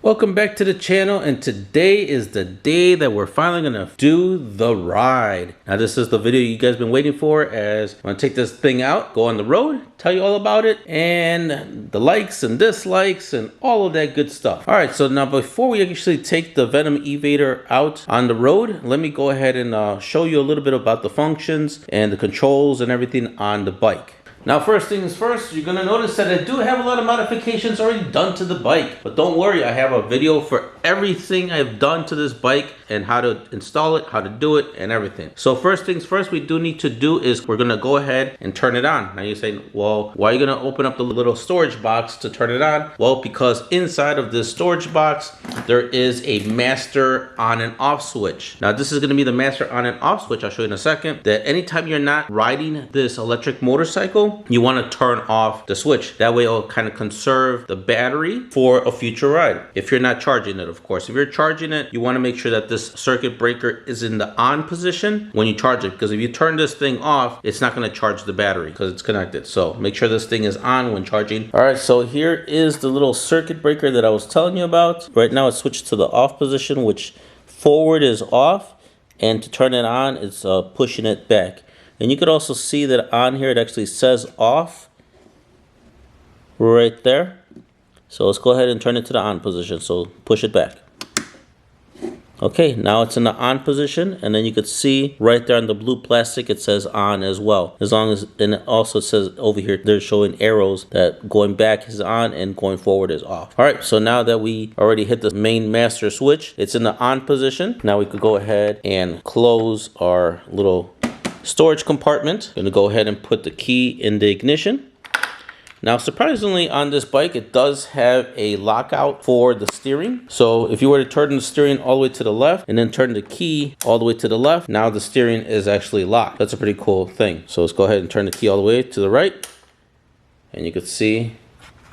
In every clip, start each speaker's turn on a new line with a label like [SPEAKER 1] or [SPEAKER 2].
[SPEAKER 1] Welcome back to the channel, and today is the day that we're finally gonna do the ride. Now this is the video you guys been waiting for, as I'm gonna take this thing out, go on the road, tell you all about it, and the likes and dislikes and all of that good stuff. All right, so now before we actually take the Venom E-vader out on the road, let me go ahead and show you a little bit about the functions and the controls and everything on the bike. Now, first things first, you're gonna notice that I do have a lot of modifications already done to the bike, but don't worry, I have a video for everything I've done to this bike and how to install it, how to do it, and everything. So first things first, we do need to do is we're gonna go ahead and turn it on. Now you're saying, well, why are you gonna open up the little storage box to turn it on? Well, because inside of this storage box, there is a master on and off switch. Now this is gonna be the master on and off switch, I'll show you in a second, that anytime you're not riding this electric motorcycle, you want to turn off the switch. That way it'll kind of conserve the battery for a future ride. If you're not charging it, of course. If you're charging it, you want to make sure that this circuit breaker is in the on position when you charge it, because if you turn this thing off, it's not going to charge the battery because it's connected. So make sure this thing is on when charging. All right, so here is the little circuit breaker that I was telling you about. Right now it's switched to the off position, which forward is off, and to turn it on, it's pushing it back. And you could also see that on here it actually says off right there. So let's go ahead and turn it to the on position. So push it back. Okay, now it's in the on position, and then you could see right there on the blue plastic it says on as well. As long as, and it also says over here they're showing arrows that going back is on and going forward is off. All right, so now that we already hit the main master switch, it's in the on position. Now we could go ahead and close our little storage compartment. Gonna go ahead and put the key in the ignition. Now, surprisingly, on this bike, it does have a lockout for the steering. So if you were to turn the steering all the way to the left and then turn the key all the way to the left, now the steering is actually locked. That's a pretty cool thing. So let's go ahead and turn the key all the way to the right. And you can see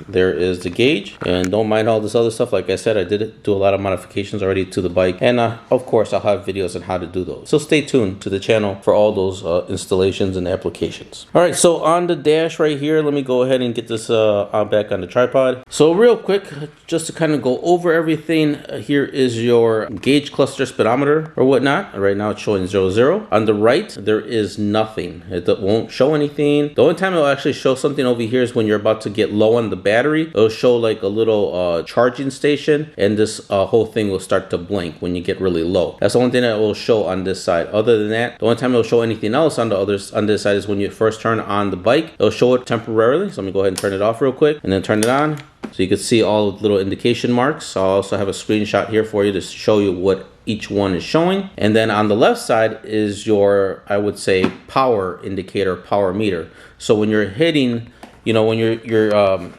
[SPEAKER 1] there is the gauge, and don't mind all this other stuff. Like I said, I did do a lot of modifications already to the bike, and of course I'll have videos on how to do those, so stay tuned to the channel for all those installations and applications. All right, so on the dash right here, let me go ahead and get this back on the tripod. So real quick, just to kind of go over everything, here is your gauge cluster speedometer or whatnot. Right now it's showing 00. On the right there is nothing. It won't show anything. The only time it'll actually show something over here is when you're about to get low on the battery. It'll show like a little charging station, and this whole thing will start to blink when you get really low. That's the only thing that will show on this side. Other than that, the only time it'll show anything else on this side is when you first turn on the bike. It'll show it temporarily. So let me go ahead and turn it off real quick and then turn it on. So you can see all the little indication marks. I'll also have a screenshot here for you to show you what each one is showing. And then on the left side is your, I would say, power indicator, power meter. So when you're hitting, you know, when you're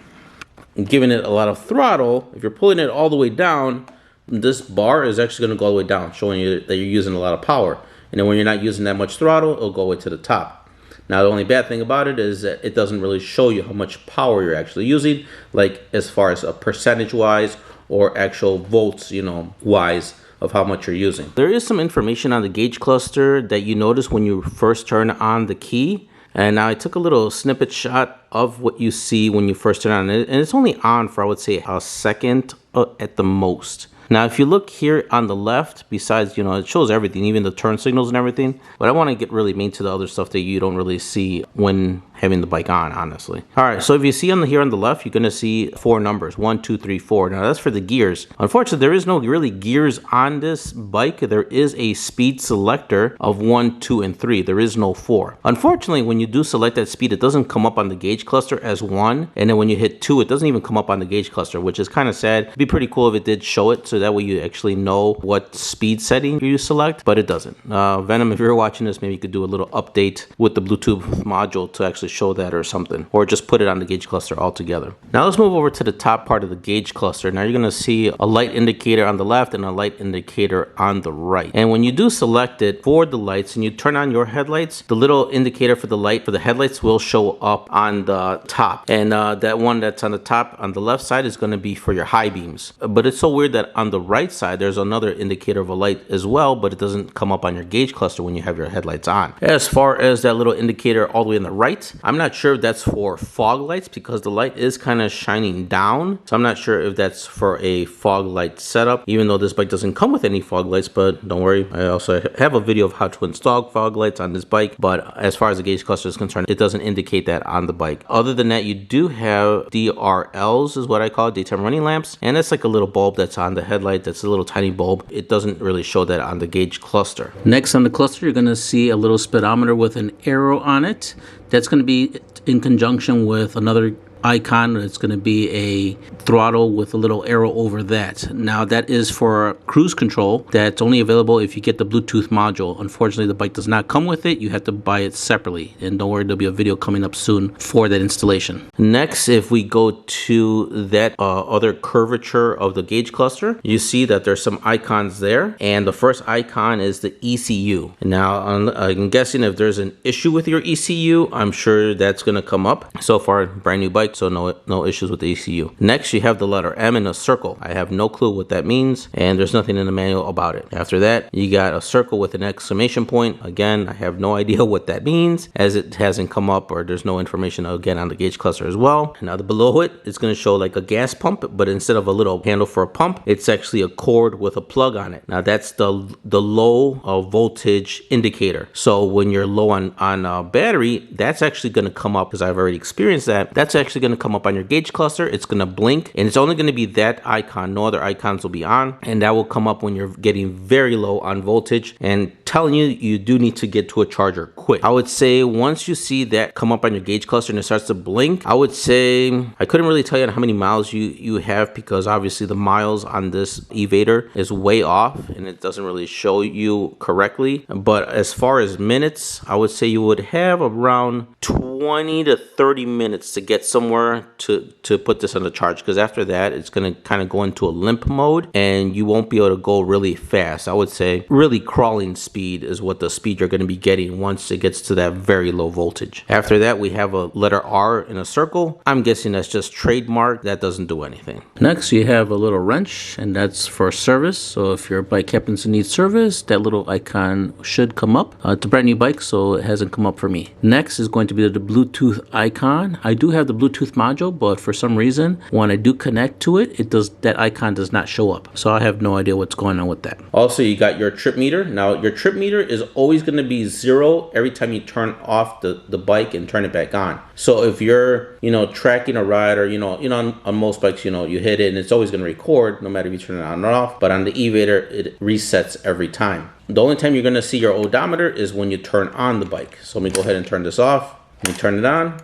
[SPEAKER 1] giving it a lot of throttle, if you're pulling it all the way down, this bar is actually going to go all the way down, showing you that you're using a lot of power. And then when you're not using that much throttle, it'll go way to the top. Now the only bad thing about it is that it doesn't really show you how much power you're actually using, like as far as a percentage wise or actual volts, you know, wise of how much you're using. There is some information on the gauge cluster that you notice when you first turn on the key. And now I took a little snippet shot of what you see when you first turn on it, and it's only on for, I would say, a second at the most. Now, if you look here on the left, besides, you know, it shows everything, even the turn signals and everything. But I want to get really main to the other stuff that you don't really see when having the bike on, honestly. All right, so if you see here on the left, you're going to see 4 numbers, 1, 2, 3, 4. Now, that's for the gears. Unfortunately, there is no really gears on this bike. There is a speed selector of 1, 2, and 3. There is no 4. Unfortunately, when you do select that speed, it doesn't come up on the gauge cluster as 1. And then when you hit 2, it doesn't even come up on the gauge cluster, which is kind of sad. It'd be pretty cool if it did show it, so that way you actually know what speed setting you select, but it doesn't. Venom, if you're watching this, maybe you could do a little update with the Bluetooth module to actually show that or something, or just put it on the gauge cluster altogether. Now let's move over to the top part of the gauge cluster. Now you're going to see a light indicator on the left and a light indicator on the right. And when you do select it for the lights and you turn on your headlights, the little indicator for the light for the headlights will show up on the top. And that one that's on the top on the left side is going to be for your high beams. But it's so weird that on the right side there's another indicator of a light as well, but it doesn't come up on your gauge cluster when you have your headlights on. As far as that little indicator all the way on the right, I'm not sure if that's for fog lights because the light is kind of shining down. So I'm not sure if that's for a fog light setup, even though this bike doesn't come with any fog lights. But don't worry, I also have a video of how to install fog lights on this bike. But as far as the gauge cluster is concerned, it doesn't indicate that on the bike. Other than that, you do have DRLs is what I call it, daytime running lamps. And that's like a little bulb that's on the headlight. That's a little tiny bulb. It doesn't really show that on the gauge cluster. Next on the cluster, you're going to see a little speedometer with an arrow on it. That's going to be in conjunction with another icon. It's going to be a throttle with a little arrow over that. Now that is for cruise control. That's only available if you get the Bluetooth module. Unfortunately, the bike does not come with it. You have to buy it separately. And don't worry, there'll be a video coming up soon for that installation. Next, if we go to that other curvature of the gauge cluster, you see that there's some icons there. And the first icon is the ECU. Now, I'm guessing if there's an issue with your ECU, I'm sure that's going to come up. So far, brand new bike, so no issues with the ECU. Next, you have the letter M in a circle. I have no clue what that means, and there's nothing in the manual about it. After that, you got a circle with an exclamation point. Again, I have no idea what that means, as it hasn't come up, or there's no information again on the gauge cluster as well. Now, below it, it's going to show like a gas pump, but instead of a little handle for a pump, it's actually a cord with a plug on it. Now, that's the low voltage indicator. So when you're low on battery, that's actually going to come up, because I've already experienced that. That's actually going to come up on your gauge cluster. It's going to blink, and it's only going to be that icon. No other icons will be on, and that will come up when you're getting very low on voltage and telling you do need to get to a charger quick. I would say once you see that come up on your gauge cluster and it starts to blink, I would say I couldn't really tell you how many miles you have, because obviously the miles on this E-vader is way off and it doesn't really show you correctly. But as far as minutes, I would say you would have around 20 to 30 minutes to get somewhere to put this on the charge, because after that it's going to kind of go into a limp mode and you won't be able to go really fast. I would say really crawling speed is what the speed you're going to be getting once it gets to that very low voltage. After that, we have a letter R in a circle. I'm guessing that's just trademark. That doesn't do anything. Next, you have a little wrench, and that's for service. So if your bike happens to need service, that little icon should come up. It's a brand new bike, so it hasn't come up for me. Next is going to be the Bluetooth icon. I do have the Bluetooth module, but for some reason, when I do connect to it, that icon does not show up. So I have no idea what's going on with that. Also, you got your trip meter. Now, your trip meter is always going to be 0 every time you turn off the bike and turn it back on. So if you're, tracking a ride, or, on most bikes, you hit it and it's always going to record no matter if you turn it on or off. But on the E-vader, it resets every time. The only time you're going to see your odometer is when you turn on the bike. So let me go ahead and turn this off. Let me turn it on.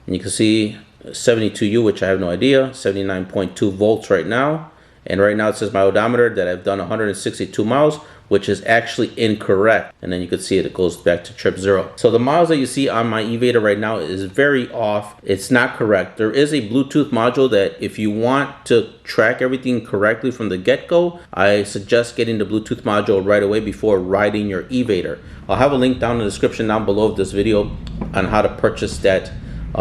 [SPEAKER 1] And you can see 72U, which I have no idea, 79.2 volts right now. And right now it says my odometer that I've done 162 miles, which is actually incorrect. And then you can see it goes back to trip 0. So the miles that you see on my E-vader right now is very off. It's not correct. There is a Bluetooth module that if you want to track everything correctly from the get-go, I suggest getting the Bluetooth module right away before riding your E-vader. I'll have a link down in the description down below of this video on how to purchase that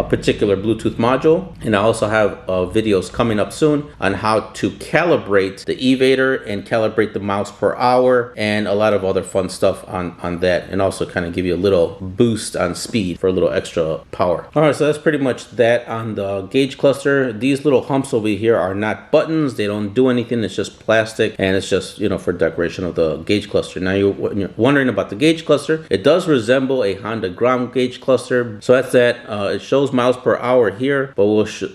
[SPEAKER 1] particular Bluetooth module, and I also have videos coming up soon on how to calibrate the E-vader and calibrate the miles per hour and a lot of other fun stuff on that, and also kind of give you a little boost on speed for a little extra power. All right, so that's pretty much that on the gauge cluster. These little humps over here are not buttons. They don't do anything. It's just plastic, and it's just for decoration of the gauge cluster. Now when you're wondering about the gauge cluster, it does resemble a Honda ground gauge cluster. So that's that. It shows miles per hour here, but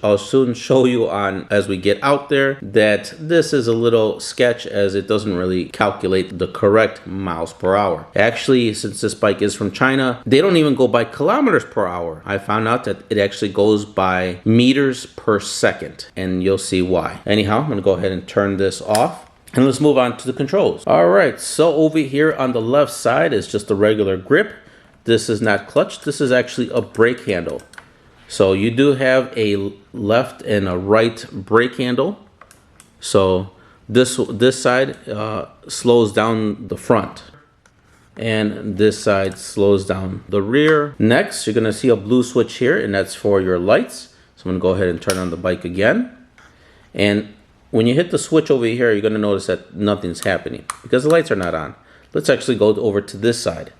[SPEAKER 1] I'll soon show you as we get out there that this is a little sketch, as it doesn't really calculate the correct miles per hour. Actually, since this bike is from China, they don't even go by kilometers per hour. I found out that it actually goes by meters per second, and you'll see why. Anyhow, I'm gonna go ahead and turn this off. And let's move on to the controls. All right, so over here on the left side is just a regular grip. This is not clutch. This is actually a brake handle. So you do have a left and a right brake handle. So this side slows down the front, and this side slows down the rear. Next, you're gonna see a blue switch here, and that's for your lights. So I'm gonna go ahead and turn on the bike again. And when you hit the switch over here, you're gonna notice that nothing's happening because the lights are not on. Let's actually go over to this side.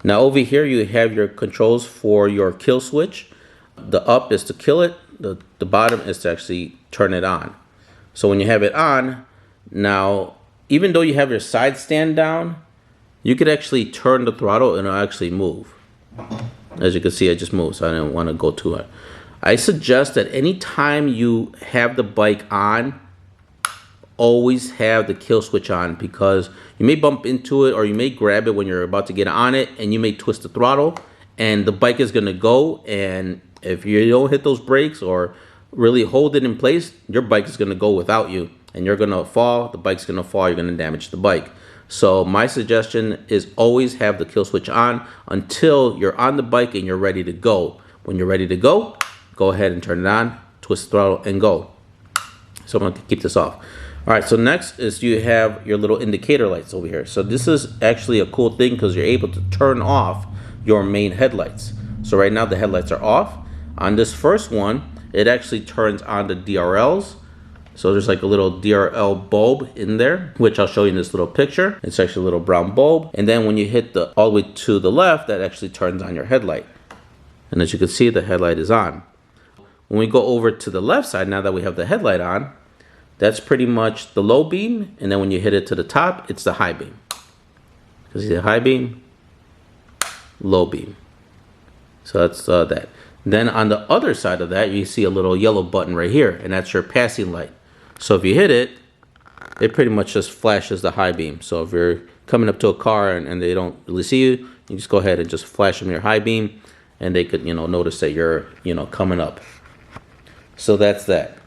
[SPEAKER 1] Now over here you have your controls for your kill switch. The up is to kill it, the bottom is to actually turn it on. So when you have it on, now even though you have your side stand down, you could actually turn the throttle and it'll actually move. As you can see, it just moves, so I didn't want to go too hard. I suggest that anytime you have the bike on, always have the kill switch on, because you may bump into it or you may grab it when you're about to get on it and you may twist the throttle and the bike is going to go, and if you don't hit those brakes or really hold it in place, your bike is going to go without you and you're going to fall, the bike's going to fall, you're going to damage the bike. So my suggestion is always have the kill switch on until you're on the bike and you're ready to go. When you're ready to go ahead and turn it on, twist the throttle and go. So I'm going to keep this off. All right, so next is you have your little indicator lights over here. So this is actually a cool thing because you're able to turn off your main headlights. So right now the headlights are off. On this first one, it actually turns on the DRLs. So there's like a little DRL bulb in there, which I'll show you in this little picture. It's actually a little brown bulb. And then when you hit the all the way to the left, that actually turns on your headlight. And as you can see, the headlight is on. When we go over to the left side, now that we have the headlight on, that's pretty much the low beam, and then when you hit it to the top, it's the high beam. You see the high beam, low beam. So that's that. Then on the other side of that, you see a little yellow button right here, and that's your passing light. So if you hit it, it pretty much just flashes the high beam. So if you're coming up to a car and they don't really see you, you just go ahead and just flash them your high beam, and they could, notice that you're, coming up. So that's that.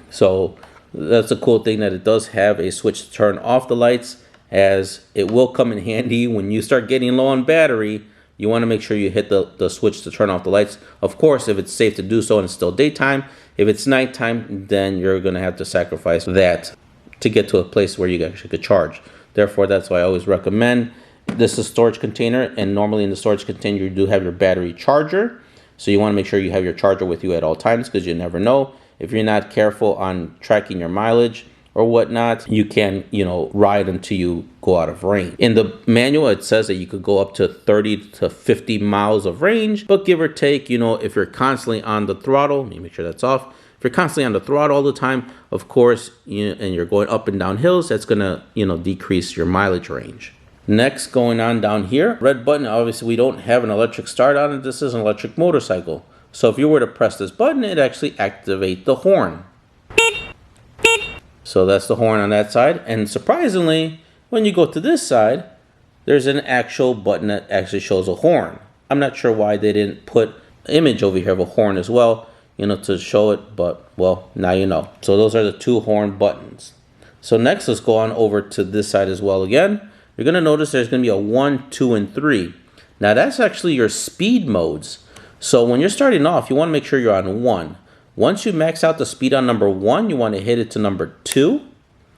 [SPEAKER 1] So that's a cool thing that it does have a switch to turn off the lights, as it will come in handy when you start getting low on battery. You want to make sure you hit the switch to turn off the lights. Of course, if it's safe to do so and it's still daytime. If it's nighttime, then you're going to have to sacrifice that to get to a place where you actually could charge. Therefore, that's why I always recommend this is a storage container, and normally in the storage container you do have your battery charger. So you want to make sure you have your charger with you at all times, because you never know. If you're not careful on tracking your mileage or whatnot, you can, ride until you go out of range. In the manual, it says that you could go up to 30 to 50 miles of range, but give or take, if you're constantly on the throttle, let me make sure that's off. If you're constantly on the throttle all the time, of course, and you're going up and down hills, that's gonna, decrease your mileage range. Next, going on down here, red button, obviously we don't have an electric start on it. This is an electric motorcycle. So if you were to press this button, it actually activates the horn. So that's the horn on that side. And surprisingly, when you go to this side, there's an actual button that actually shows a horn. I'm not sure why they didn't put an image over here of a horn as well, to show it, but well, now you know. So those are the two horn buttons. So next, let's go on over to this side as well again. You're gonna notice there's gonna be a 1, 2, and 3. Now that's actually your speed modes. So when you're starting off, you want to make sure you're on 1. Once you max out the speed on number 1, you want to hit it to number 2.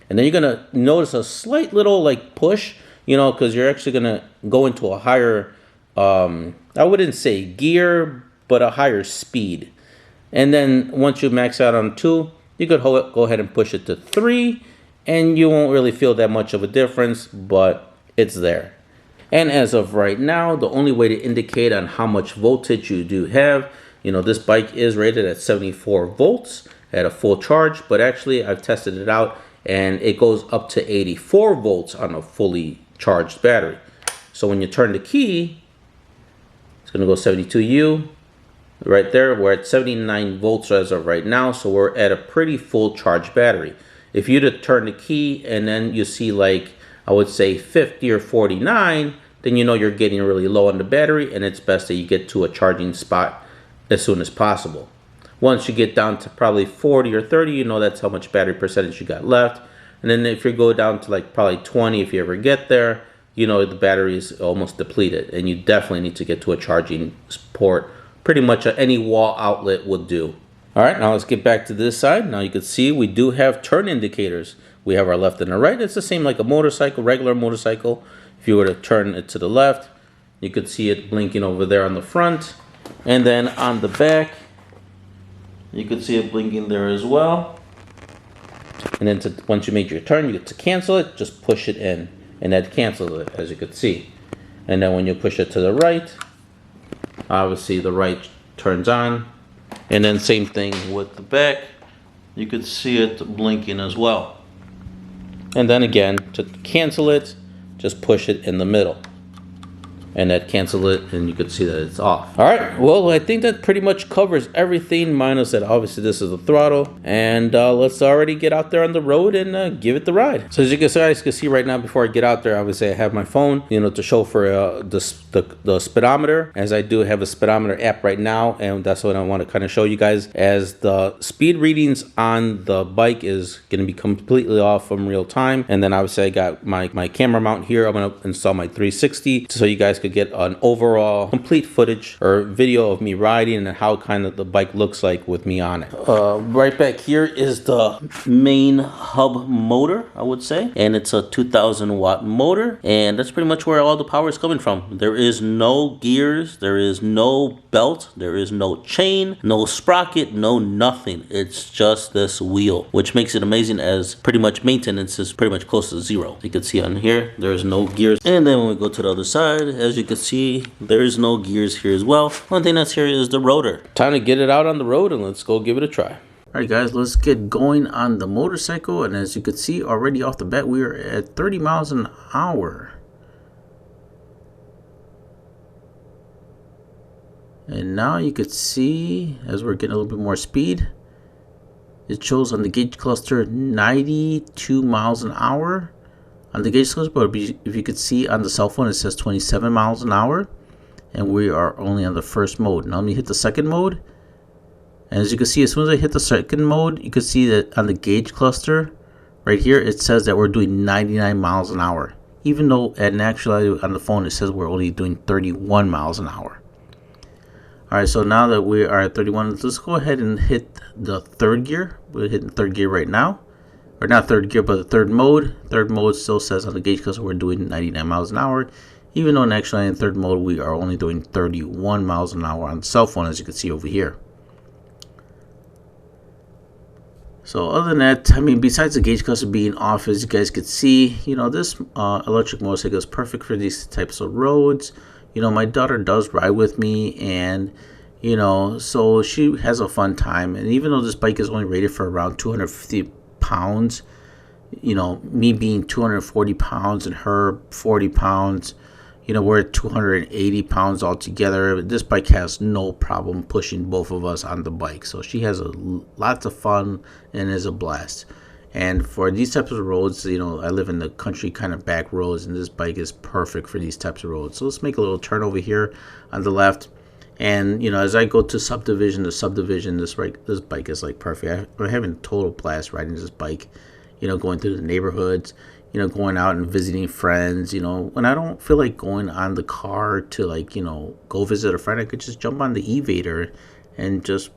[SPEAKER 1] And then you're going to notice a slight little push, because you're actually going to go into a higher, I wouldn't say gear, but a higher speed. And then once you max out on 2, you could go ahead and push it to 3. And you won't really feel that much of a difference, but it's there. And as of right now, the only way to indicate on how much voltage you do have, this bike is rated at 74 volts at a full charge, but actually I've tested it out and it goes up to 84 volts on a fully charged battery. So when you turn the key, it's gonna go 72U right there. We're at 79 volts as of right now, so we're at a pretty full charged battery. If you to turn the key and then you see I would say 50 or 49, then you're getting really low on the battery, and it's best that you get to a charging spot as soon as possible. Once you get down to probably 40 or 30, that's how much battery percentage you got left. And then if you go down to probably 20, if you ever get there, the battery is almost depleted, and you definitely need to get to a charging port. Pretty much any wall outlet would do. All right, now let's get back to this side. Now you can see we do have turn indicators. We have our left and our right. It's the same like a motorcycle, regular motorcycle. If you were to turn it to the left, you could see it blinking over there on the front. And then on the back, you could see it blinking there as well. And then once you make your turn, you get to cancel it, just push it in. And that cancels it, as you could see. And then when you push it to the right, obviously the right turns on. And then same thing with the back. You could see it blinking as well. And then again, to cancel it, just push it in the middle. And that cancel it, and you could see that it's off. All right, well, I think that pretty much covers everything, minus that obviously this is the throttle. And let's already get out there on the road and give it the ride. So as you guys can see right now, before I get out there, obviously I have my phone, to show for the speedometer, as I do have a speedometer app right now, and that's what I want to kind of show you guys, as the speed readings on the bike is going to be completely off from real time. And then obviously I got my camera mount here. I'm going to install my 360 so you guys could get an overall complete footage or video of me riding and how kind of the bike looks like with me on it. Right back here is the main hub motor, I would say, and it's a 2000 watt motor, and that's pretty much where all the power is coming from. There is no gears, there is no belt, there is no chain, no sprocket, no nothing. It's just this wheel, which makes it amazing, as pretty much maintenance is pretty much close to zero. You can see on here there is no gears, and then when we go to the other side, as you can see, there is no gears here as well. One thing that's here is the rotor. Time to get it out on the road and let's go give it a try. Alright guys, let's get going on the motorcycle, and as you can see already off the bat, we are at 30 miles an hour. And now you could see, as we're getting a little bit more speed, it shows on the gauge cluster 92 miles an hour on the gauge cluster, but if you could see on the cell phone, it says 27 miles an hour, and we are only on the first mode. Now let me hit the second mode, and as you can see, as soon as I hit the second mode, you can see that on the gauge cluster right here, it says that we're doing 99 miles an hour, even though in actuality on the phone it says we're only doing 31 miles an hour. Alright, so now that we are at 31, let's go ahead and hit the third gear. We're hitting third gear right now. Or not third gear, but the third mode. Third mode still says on the gauge cluster we're doing 99 miles an hour, even though actually in third mode we are only doing 31 miles an hour on the cell phone, as you can see over here. So other than that, I mean, besides the gauge cluster being off, as you guys could see, this electric motorcycle is perfect for these types of roads. My daughter does ride with me, and so she has a fun time. And even though this bike is only rated for around 250 pounds, me being 240 pounds and her 40 pounds, we're at 280 pounds altogether. This bike has no problem pushing both of us on the bike, so she has lots of fun and is a blast. And for these types of roads, I live in the country kind of back roads, and this bike is perfect for these types of roads. So let's make a little turn over here on the left. And, as I go to subdivision to subdivision, this bike is like perfect. I'm having a total blast riding this bike, going through the neighborhoods, going out and visiting friends. When I don't feel like going on the car to go visit a friend, I could just jump on the E-vader and just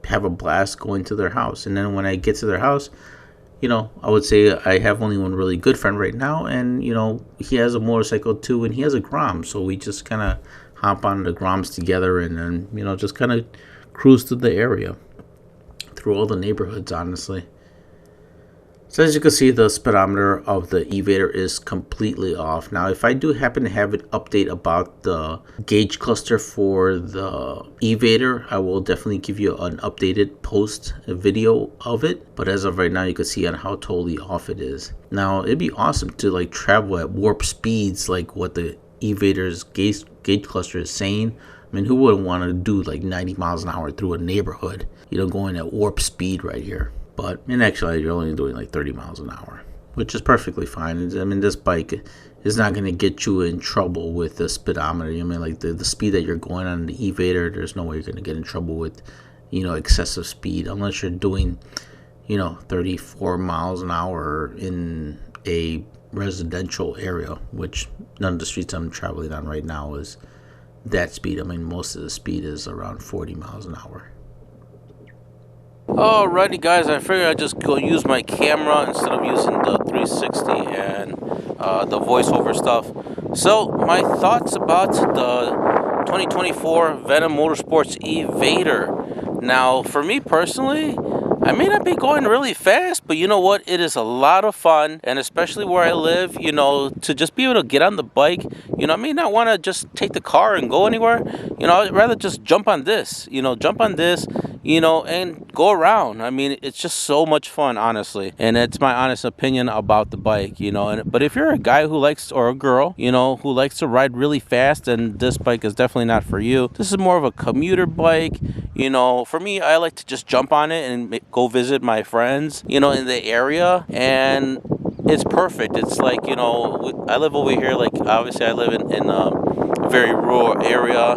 [SPEAKER 1] have a blast going to their house. And then when I get to their house, I would say I have only one really good friend right now, and, he has a motorcycle too, and he has a Grom, so we just kind of hop on the Groms together and then, just kind of cruise through the area, through all the neighborhoods, honestly. So as you can see, the speedometer of the E-vader is completely off. Now, if I do happen to have an update about the gauge cluster for the E-vader, I will definitely give you an updated a video of it. But as of right now, you can see on how totally off it is. Now, it'd be awesome to travel at warp speeds like what the E-vader's gauge cluster is saying. I mean, who wouldn't want to do 90 miles an hour through a neighborhood, going at warp speed right here? But in actuality, you're only doing 30 miles an hour, which is perfectly fine. I mean, this bike is not going to get you in trouble with the speedometer. I mean, the speed that you're going on the E-vader, there's no way you're going to get in trouble with, excessive speed, unless you're doing, 34 miles an hour in a residential area, which none of the streets I'm traveling on right now is that speed. I mean, most of the speed is around 40 miles an hour. Alrighty guys, I figured I'd just go use my camera instead of using the 360 and the voiceover stuff. So my thoughts about the 2024 Venom Motorsports E-vader. Now for me personally, I may not be going really fast, but you know what? It is a lot of fun, and especially where I live, you know, to just be able to get on the bike, you know, I may not want to just take the car and go anywhere. You know, I'd rather just jump on this, you know, and go around. I mean, it's just so much fun, honestly. And it's my honest opinion about the bike, you know. But if you're a guy who likes, or a girl, you know, who likes to ride really fast, then this bike is definitely not for you. This is more of a commuter bike. You know, for me, I like to just jump on it and go visit my friends, you know, in the area. And it's perfect. It's like, you know, I live over here, like, obviously I live in a very rural area.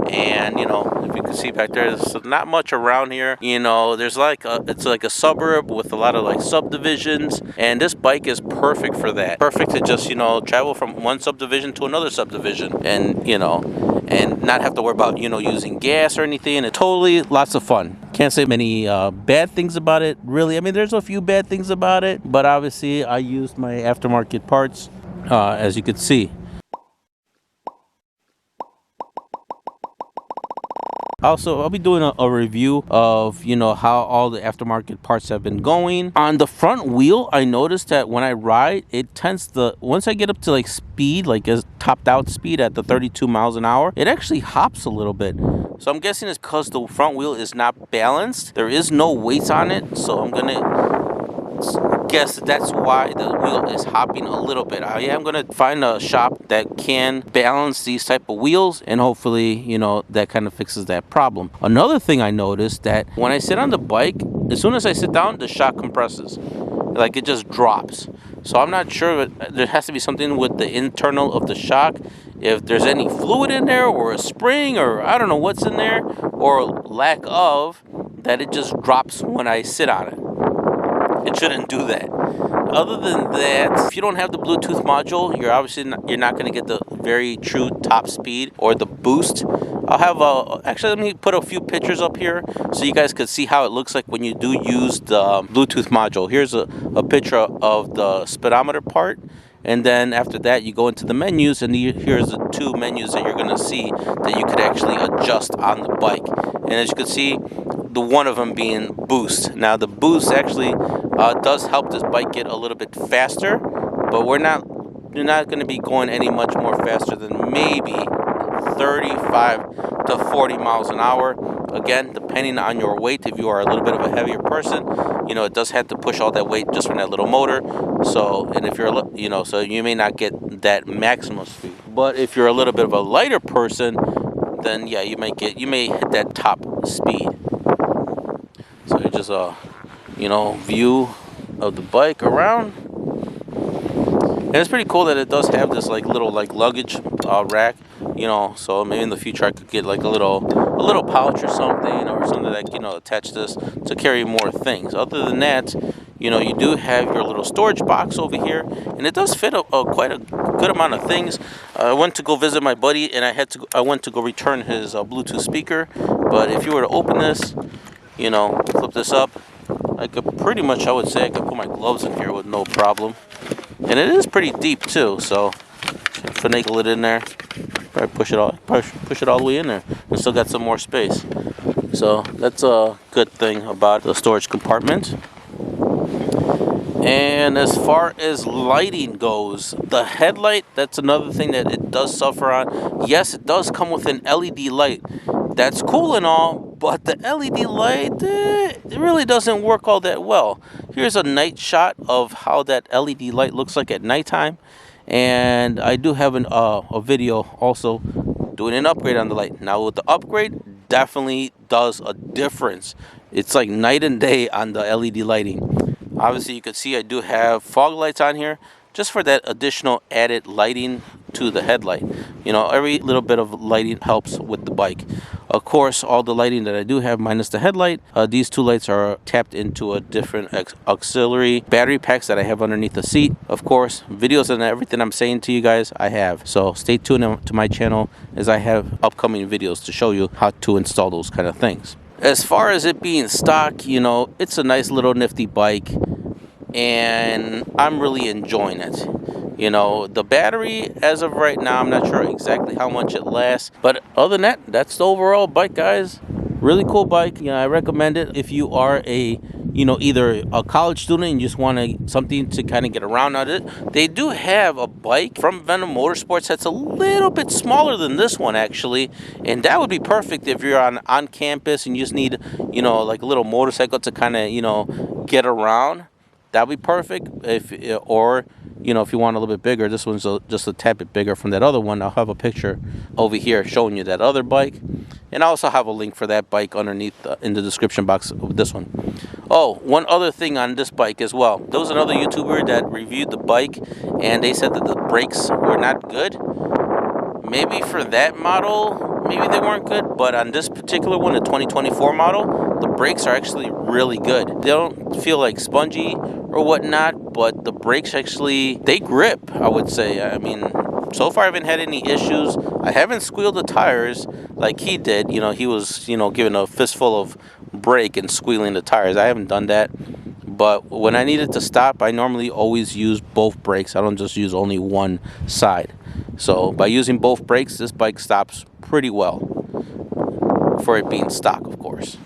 [SPEAKER 1] And, you know, if you can see back there, there's not much around here. You know, there's like it's like a suburb with a lot of like subdivisions, and this bike is perfect for that. Perfect to just, you know, travel from one subdivision to another subdivision, and, you know, and not have to worry about, you know, using gas or anything. And totally lots of fun. Can't say many bad things about it, really. I mean, there's a few bad things about it, but obviously I used my aftermarket parts, as you could see. Also, I'll be doing a review of, you know, how all the aftermarket parts have been going. On the front wheel, I noticed that when I ride, it tends to, once I get up to like speed, like a topped out speed at the 32 miles an hour, it actually hops a little bit. So I'm guessing it's because the front wheel is not balanced. There is no weight on it, so I'm gonna guess that's why the wheel is hopping a little bit. I am gonna find a shop that can balance these type of wheels, and hopefully, you know, that kind of fixes that problem. Another thing I noticed, that when I sit on the bike, as soon as I sit down, the shock compresses, like it just drops. So I'm not sure, but there has to be something with the internal of the shock, if there's any fluid in there, or a spring, or I don't know what's in there, or lack of, that it just drops when I sit on it. It shouldn't do that. Other than that, if you don't have the Bluetooth module, you're not going to get the very true top speed or the boost. I'll have actually, let me put a few pictures up here so you guys could see how it looks like when you do use the Bluetooth module. Here's a picture of the speedometer part. And then after that, you go into the menus, and here's the two menus that you're going to see that you could actually adjust on the bike. And as you can see, the one of them being boost. Now the boost actually does help this bike get a little bit faster, but you're not going to be going any much more faster than maybe 35 to 40 miles an hour. Again, depending on your weight, if you are a little bit of a heavier person, you know, it does have to push all that weight just from that little motor. So, and if you're, you know, so you may not get that maximum speed. But if you're a little bit of a lighter person, then yeah, you may hit that top speed. So you just you know, view of the bike around. And it's pretty cool that it does have this like little like luggage rack, you know, so maybe in the future I could get like a little pouch or something that, you know, attach this to carry more things. Other than that, you know, you do have your little storage box over here, and it does fit quite a good amount of things. I went to go visit my buddy, and I went to go return his Bluetooth speaker. But if you were to open this, you know, flip this up, I could pretty much, I would say I could put my gloves in here with no problem. And it is pretty deep too, so finagle it in there, probably push it all the way in there, and still got some more space. So that's a good thing about the storage compartment. And as far as lighting goes, the headlight, that's another thing that it does suffer on. Yes, it does come with an LED light. That's cool and all, but the LED light, it really doesn't work all that well. Here's a night shot of how that LED light looks like at nighttime. And I do have a video also doing an upgrade on the light. Now with the upgrade, definitely does a difference. It's like night and day on the LED lighting. Obviously you can see I do have fog lights on here, just for that additional added lighting to the headlight. You know, every little bit of lighting helps with the bike. Of course, all the lighting that I do have minus the headlight, these two lights are tapped into a different auxiliary battery packs that I have underneath the seat. Of course, videos and everything I'm saying to you guys, I have. So stay tuned to my channel as I have upcoming videos to show you how to install those kind of things. As far as it being stock, you know, it's a nice little nifty bike, and I'm really enjoying it. You know, the battery, as of right now, I'm not sure exactly how much it lasts. But other than that, that's the overall bike, guys. Really cool bike. You know, I recommend it if you are a you know, either a college student and you just want something to kind of get around on it, they do have a bike from Venom Motorsports that's a little bit smaller than this one actually, and that would be perfect if you're on campus and you just need, you know, like a little motorcycle to kind of, you know, get around. That'd be perfect. Or you know, if you want a little bit bigger, this one's just a tad bit bigger from that other one. I'll have a picture over here showing you that other bike, and I also have a link for that bike underneath in the description box of this one. Oh, one other thing on this bike as well. There was another YouTuber that reviewed the bike, and they said that the brakes were not good. Maybe for that model, maybe they weren't good, but on this particular one, the 2024 model, the brakes are actually really good. They don't feel like spongy or whatnot, but the brakes actually, they grip, I would say. I mean, so far I haven't had any issues. I haven't squealed the tires like he did. You know, he was, you know, giving a fistful of brake and squealing the tires. I haven't done that. But when I needed to stop, I normally always use both brakes. I don't just use only one side. So by using both brakes, this bike stops pretty well, for it being stock, of course.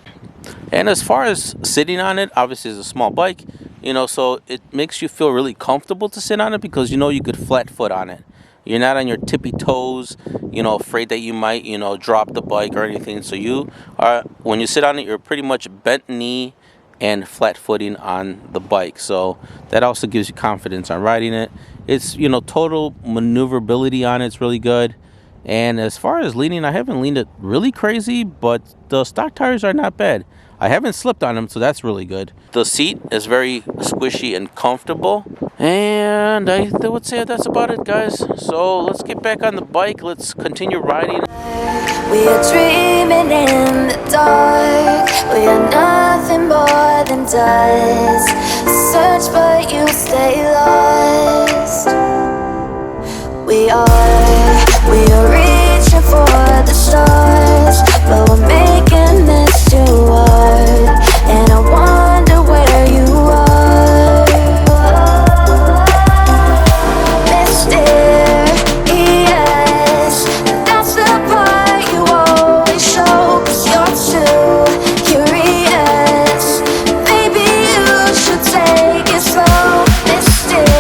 [SPEAKER 1] And as far as sitting on it, obviously it's a small bike, you know, so it makes you feel really comfortable to sit on it because you know you could flat foot on it. You're not on your tippy toes, you know, afraid that you might, you know, drop the bike or anything. So you are, when you sit on it, you're pretty much bent knee and flat footing on the bike. So that also gives you confidence on riding it. It's, you know, total maneuverability on it's really good. And as far as leaning, I haven't leaned it really crazy, but the stock tires are not bad. I haven't slipped on them, so that's really good. The seat is very squishy and comfortable. And I would say that's about it, guys. So let's get back on the bike. Let's continue riding.
[SPEAKER 2] We are dreaming in the dark. We are nothing more than dust. Search but you stay lost. We are reaching for the stars, but we're making this too hard. And I wonder where you are. Mysterious, that's the part you always show, 'cause you're too curious. Maybe you should take it slow. Mysterious.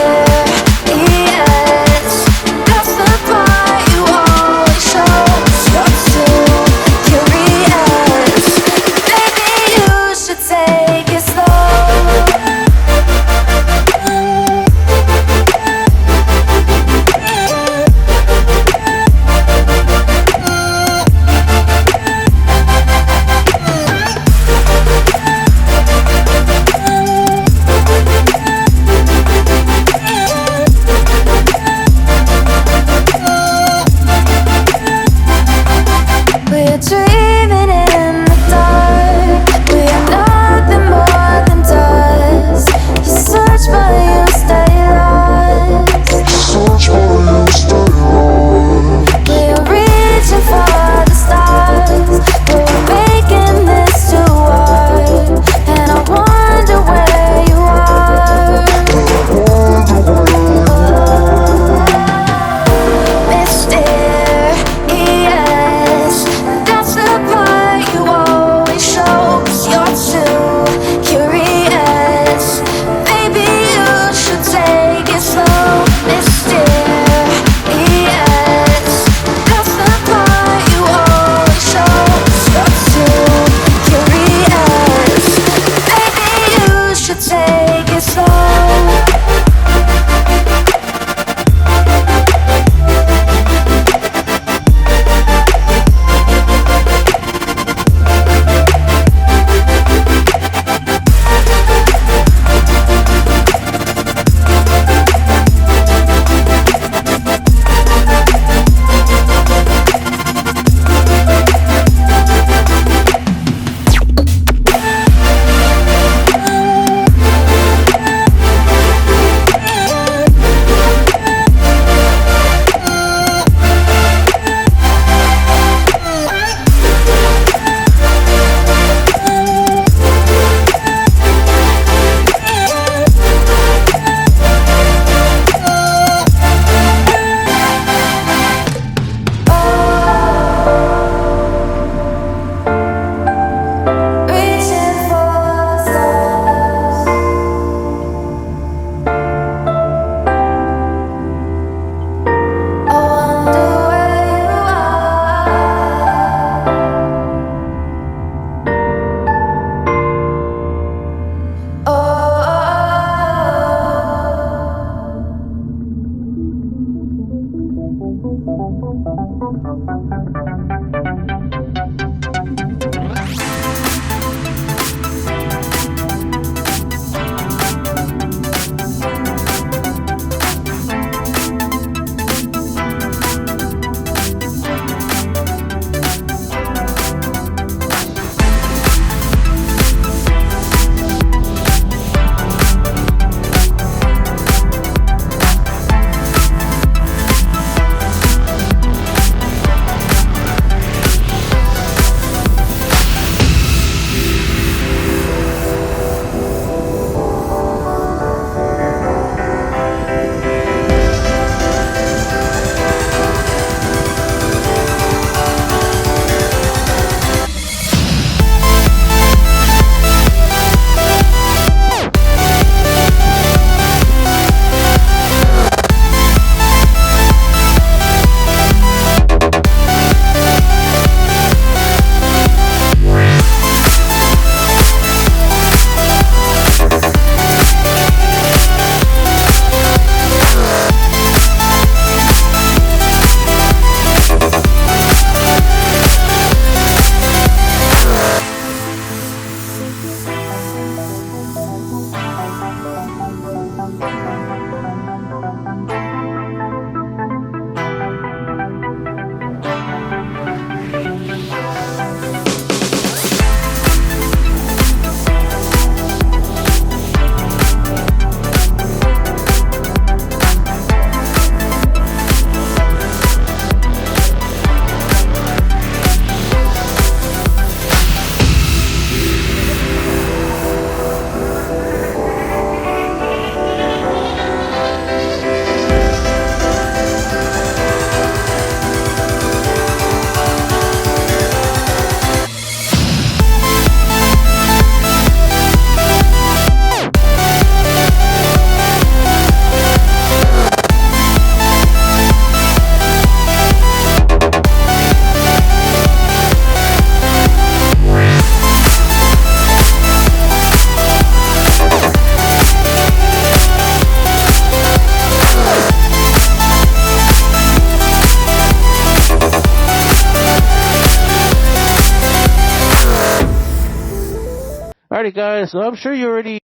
[SPEAKER 3] Alrighty, guys. So I'm sure you already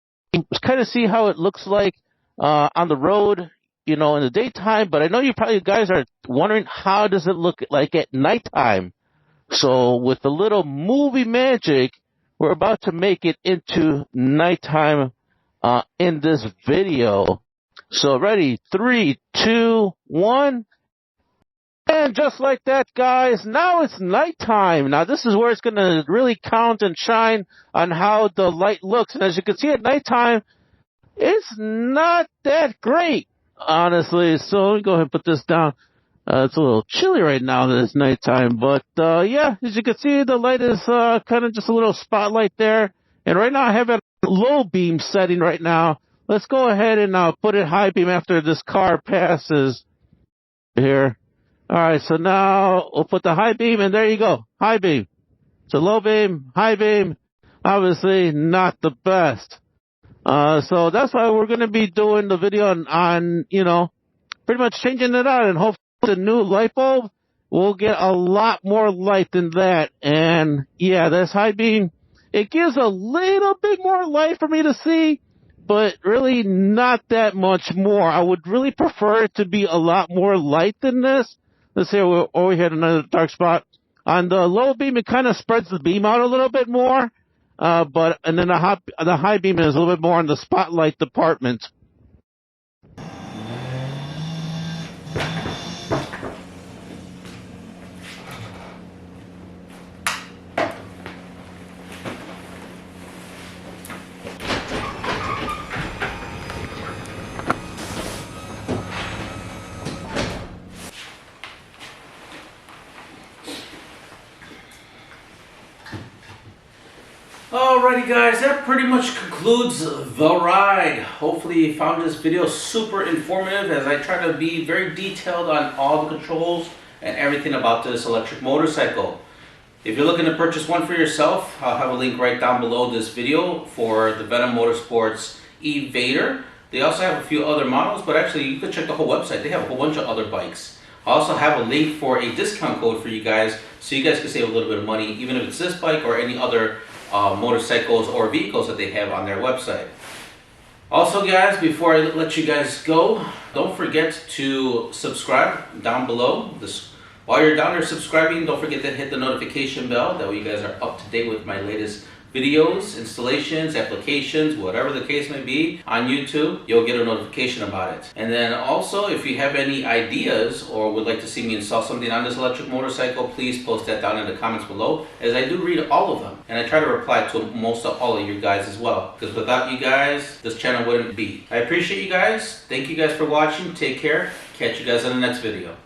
[SPEAKER 3] kind of see how it looks like on the road, in the daytime. But I know you probably guys are wondering, how does it look like at nighttime? So with a little movie magic, we're about to make it into nighttime in this video. So ready, 3, 2, 1. And just like that, guys, now it's nighttime. Now this is where it's going to really count and shine on how the light looks. And as you can see at nighttime, it's not that great, honestly. So let me go ahead and put this down. It's a little chilly right now that it's nighttime. But yeah, as you can see, the light is kind of just a little spotlight there. And right now I have it low beam setting right now. Let's go ahead and put it high beam after this car passes here. All right, so now we'll put the high beam, and there you go, high beam. So low beam, high beam, obviously not the best. So that's why we're going to be doing the video on pretty much changing it out, and hopefully the new light bulb will get a lot more light than that. And yeah, this high beam, it gives a little bit more light for me to see, but really not that much more. I would really prefer it to be a lot more light than this. Let's see, we had another dark spot. On the low beam, it kind of spreads the beam out a little bit more, and then the high beam is a little bit more in the spotlight department.
[SPEAKER 1] Alrighty guys, that pretty much concludes the ride. Hopefully you found this video super informative, as I try to be very detailed on all the controls and everything about this electric motorcycle. If you're looking to purchase one for yourself, I'll have a link right down below this video for the Venom Motorsports E-vader. They also have a few other models, but actually you could check the whole website. They have a whole bunch of other bikes. I also have a link for a discount code for you guys, so you guys can save a little bit of money, even if it's this bike or any other motorcycles or vehicles that they have on their website. Also guys, before I let you guys go, don't forget to subscribe down below. While you're down there subscribing, don't forget to hit the notification bell. That way you guys are up to date with my latest videos, installations, applications, whatever the case may be on YouTube. You'll get a notification about it. And then also, if you have any ideas or would like to see me install something on this electric motorcycle, please post that down in the comments below, as I do read all of them. And I try to reply to most of all of you guys as well, because without you guys, this channel wouldn't be. I appreciate you guys. Thank you guys for watching. Take care. Catch you guys in the next video.